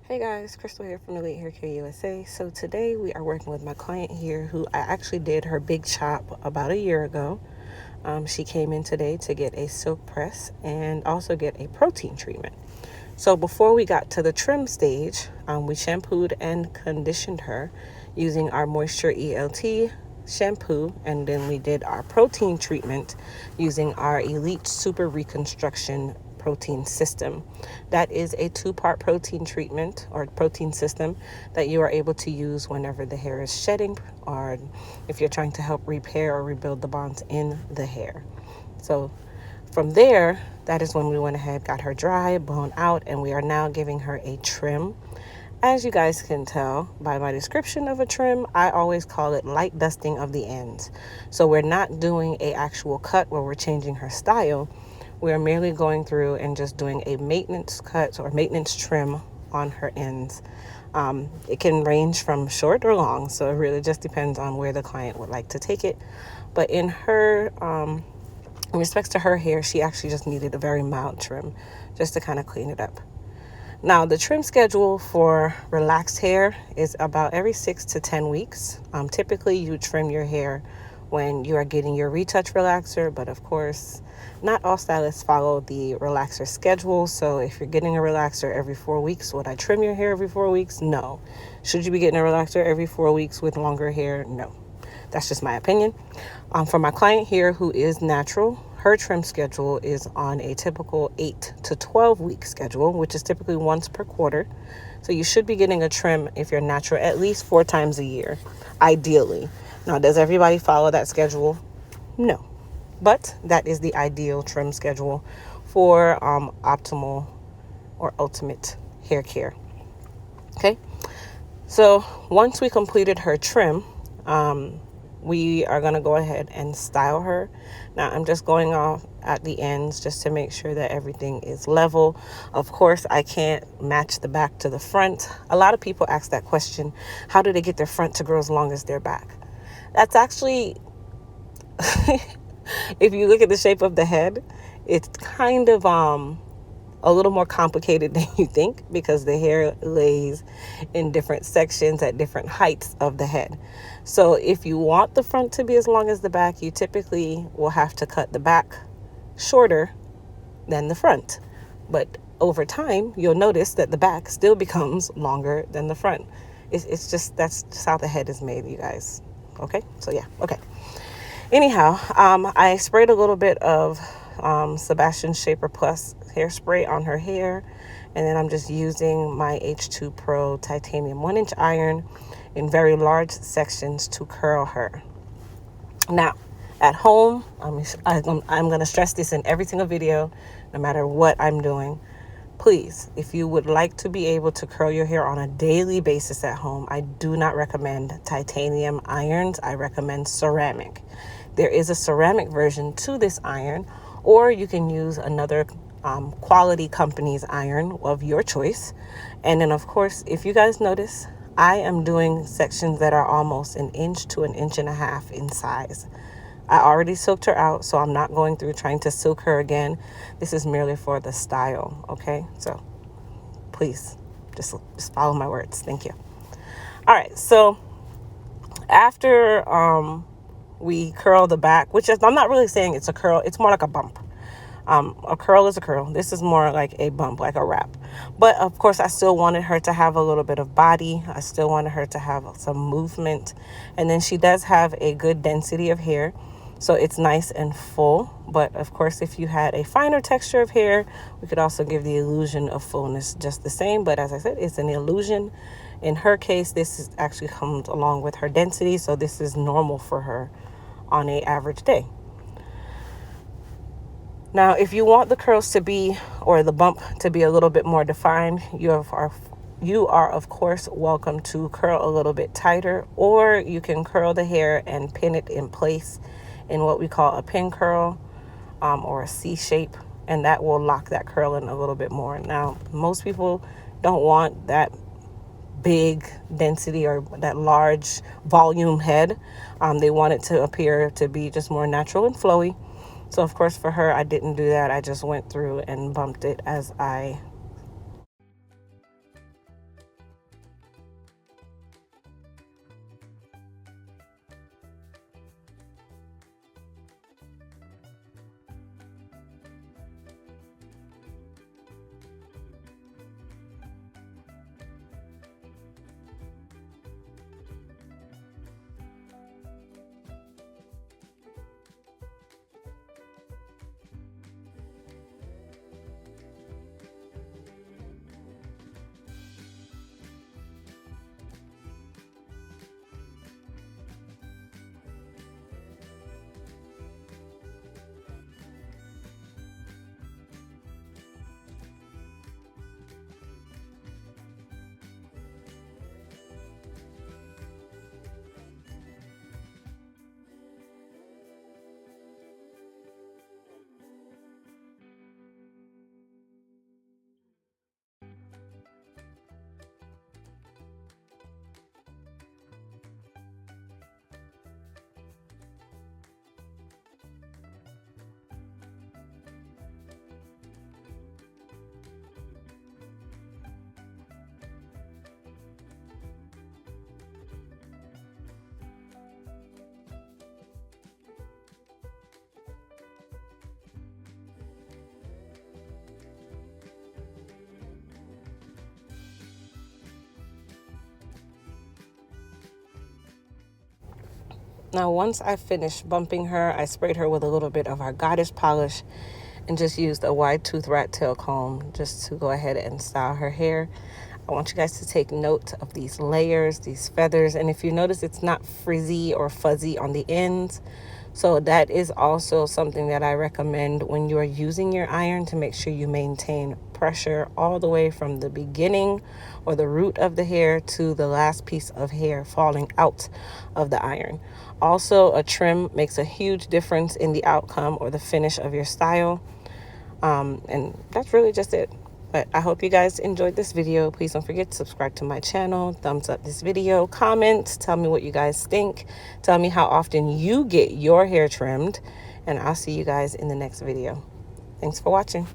Hey guys, Crystal here from Elite Hair Care USA. So today we are working with my client here who I actually did her big chop about a year ago. She came in today to get a silk press and also get a protein treatment. So before we got to the trim stage, we shampooed and conditioned her using our Moisture ELT shampoo, and then we did our protein treatment using our Elite Super Reconstruction protein system. That is a two-part protein treatment or protein system that you are able to use whenever the hair is shedding or if you're trying to help repair or rebuild the bonds in the hair. So from there, that is when we went ahead, got her dry, blown out, and we are now giving her a trim. As you guys can tell by my description of a trim, I always call it light dusting of the ends. So we're not doing a actual cut where we're changing her style. We're merely going through and just doing a maintenance cut or maintenance trim on her ends. It can range from short or long, so it really just depends on where the client would like to take it. But in respects to her hair, she actually just needed a very mild trim just to kind of clean it up. Now, the trim schedule for relaxed hair is about every 6 to 10 weeks. Typically, you trim your hair when you are getting your retouch relaxer, but of course, not all stylists follow the relaxer schedule. So if you're getting a relaxer every 4 weeks, would I trim your hair every 4 weeks? No. Should you be getting a relaxer every 4 weeks with longer hair? No. That's just my opinion. For my client here who is natural, her trim schedule is on a typical 8 to 12 week schedule, which is typically once per quarter. So you should be getting a trim if you're natural at least 4 times a year, ideally. Now, does everybody follow that schedule? No. But that is the ideal trim schedule for optimal or ultimate hair care. Okay. So once we completed her trim, we are going to go ahead and style her. Now, I'm just going off at the ends just to make sure that everything is level. Of course, I can't match the back to the front. A lot of people ask that question, how do they get their front to grow as long as their back? That's actually, if you look at the shape of the head, it's kind of a little more complicated than you think because the hair lays in different sections at different heights of the head. So if you want the front to be as long as the back, you typically will have to cut the back shorter than the front. But over time, you'll notice that the back still becomes longer than the front. It's just, that's just how the head is made, you guys. Okay? So yeah, okay. Anyhow, I sprayed a little bit of Sebastian Shaper Plus hairspray on her hair, and then I'm just using my H2 Pro titanium 1-inch iron in very large sections to curl her. Now, at home, I'm going to stress this in every single video, no matter what I'm doing. Please, if you would like to be able to curl your hair on a daily basis at home, I do not recommend titanium irons. I recommend ceramic. There is a ceramic version to this iron, or you can use another quality company's iron of your choice. And then, of course, if you guys notice, I am doing sections that are almost 1 inch to 1.5 inches in size. I already silked her out, so I'm not going through trying to silk her again. This is merely for the style, okay? So please, just follow my words. Thank you. All right, so after we curl the back, which is, I'm not really saying it's a curl, it's more like a bump. A curl is a curl. This is more like a bump, like a wrap. But of course, I still wanted her to have a little bit of body. I still wanted her to have some movement. And then she does have a good density of hair. So it's nice and full. But of course, if you had a finer texture of hair, we could also give the illusion of fullness just the same. But as I said, it's an illusion. In her case, this actually comes along with her density. So this is normal for her on an average day. Now, if you want the curls to be, or the bump to be a little bit more defined, you are of course welcome to curl a little bit tighter, or you can curl the hair and pin it in place in what we call a pin curl or a C shape, and that will lock that curl in a little bit more. Now, most people don't want that big density or that large volume head. They want it to appear to be just more natural and flowy. So, of course, for her, I didn't do that. I just went through and bumped it as I Now, once I finished bumping her, I sprayed her with a little bit of our goddess polish and just used a wide tooth rat tail comb just to go ahead and style her hair. I want you guys to take note of these layers, these feathers, and if you notice it's not frizzy or fuzzy on the ends. So that is also something that I recommend when you are using your iron, to make sure you maintain pressure all the way from the beginning or the root of the hair to the last piece of hair falling out of the iron. Also, a trim makes a huge difference in the outcome or the finish of your style. And that's really just it. But I hope you guys enjoyed this video. Please don't forget to subscribe to my channel, thumbs up this video, comment, tell me what you guys think, tell me how often you get your hair trimmed, and I'll see you guys in the next video. Thanks for watching.